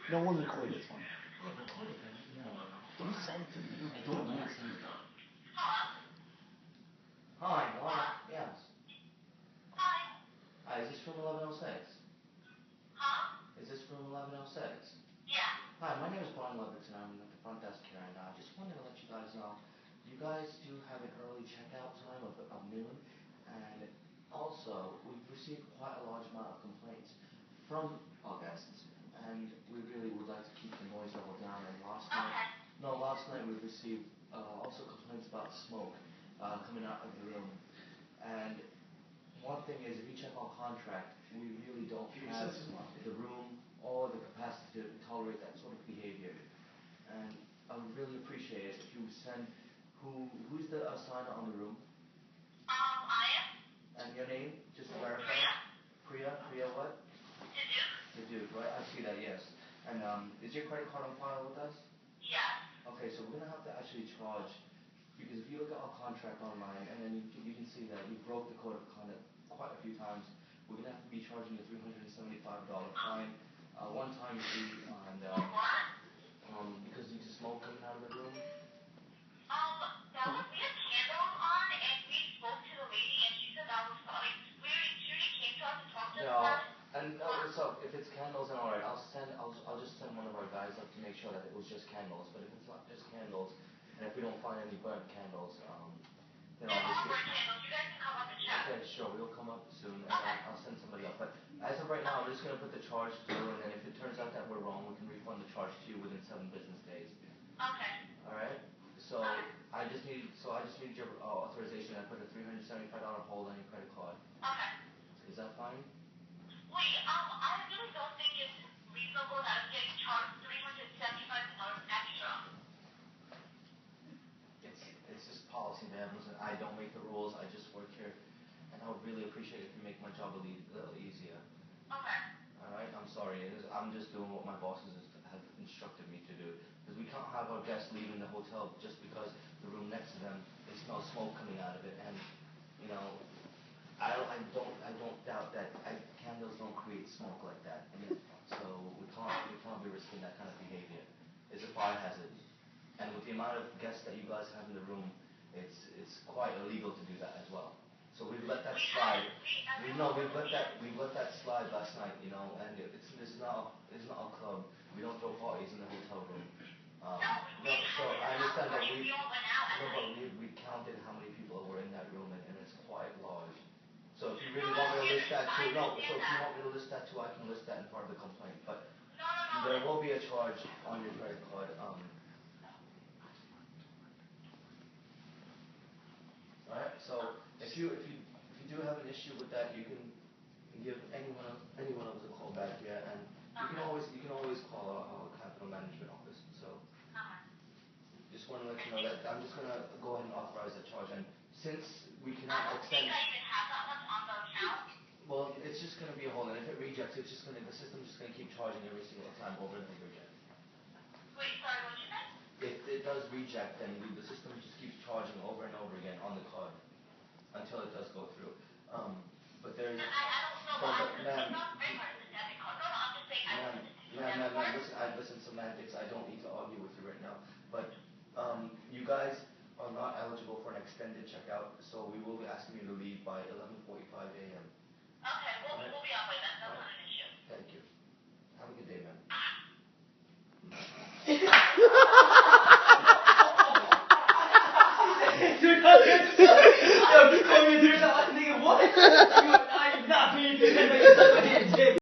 No one recorded this one. Yeah, record it, man. No. Don't send it to me. I don't want to send it. Hi, Laura. Yes. Hi. Hi, is this room 1106? Huh? Is this room 1106? Yeah. Hi, my name is Brian Levitson. I'm at the front desk here, and I just wanted to let you guys know, you guys do have an early checkout time of noon, and also, we've received quite a large amount of complaints from our guests, and we really would like to keep the noise level down, and last night we received also complaints about smoke coming out of the room, and one thing is, if you check our contract, we really don't have the room or the capacity to tolerate that sort of behavior. And I would really appreciate it if you send who's the assigner on the room? I am. And your name, just to verify? Priya what? To do. Right? I see that, yes. And is your credit card on file with us? Yes. Okay, so we're gonna have to actually charge, because if you look at our contract online, and then you can see that you broke the code of conduct quite a few times, we're going to have to be charging you a $375 fine, one-time fee, and because you just smoke coming out of the room. We had candles on, and we spoke to the lady, and she said that was fine. She already came to us and talked to us about it. And so if it's candles, then all right, I'll just send one of our guys up to make sure that it was just candles. But if it's not just candles, and if we don't find any burnt candles, then All obviously. burnt candles. You guys can come up and check. Okay, sure, we'll come up soon, and Okay. I'll send somebody up. But as of right now, I'm just going to put the charge through, and then if it turns out that we're wrong, we can refund the charge to you within 7 business days. Okay. All right? So I just need your authorization. I put a $375 hold on your credit card. Okay. Is that fine? Wait, I really don't think it's reasonable that I'm getting charged $375 extra. It's just policy, man. Listen, I don't make the rules. I just work here, and I would really appreciate it if you make my job a little easier. Okay. All right? I'm sorry. I'm just doing what my bosses have instructed me to do. Because we can't have our guests leaving the hotel just because the room next to them, they smell smoke coming out of it. And, you know, I don't doubt that candles don't create smoke like that. So we can't be risking that kind of behavior. It's a fire hazard. And with the amount of guests that you guys have in the room, it's quite illegal to do that as well. So we've let that slide. We've let that slide last night, you know, and it's not a club. We don't throw parties in the hotel room. So I understand that we counted how many people were in that room, and it's quite large. So if you really want me to list that too, so if you want me to list that too, I can list that in part of the complaint. But there will be a charge on your credit card. Alright, so if you do have an issue with that, you can give anyone of us a call back here, and you can always call our capital management office. So just want to let you know that I'm just gonna go ahead and authorize the charge, and since we cannot extend. I don't think I even have that much on the account. Well, it's just gonna be a hold, and if it rejects, the system's just gonna keep charging every single time over and over again. Wait, sorry, what'd you say? If it does reject, then the system just keeps charging over and over again on the card until it does go through. But there's. I don't know. Ma'am, It's not very hard to debit card. No, I'm just saying I don't ma'am, listen, semantics. I don't need to argue with you right now. But you guys are not eligible for an extended checkout, so we will be asking you to leave by 11:45 a.m. Okay, we'll be on by then.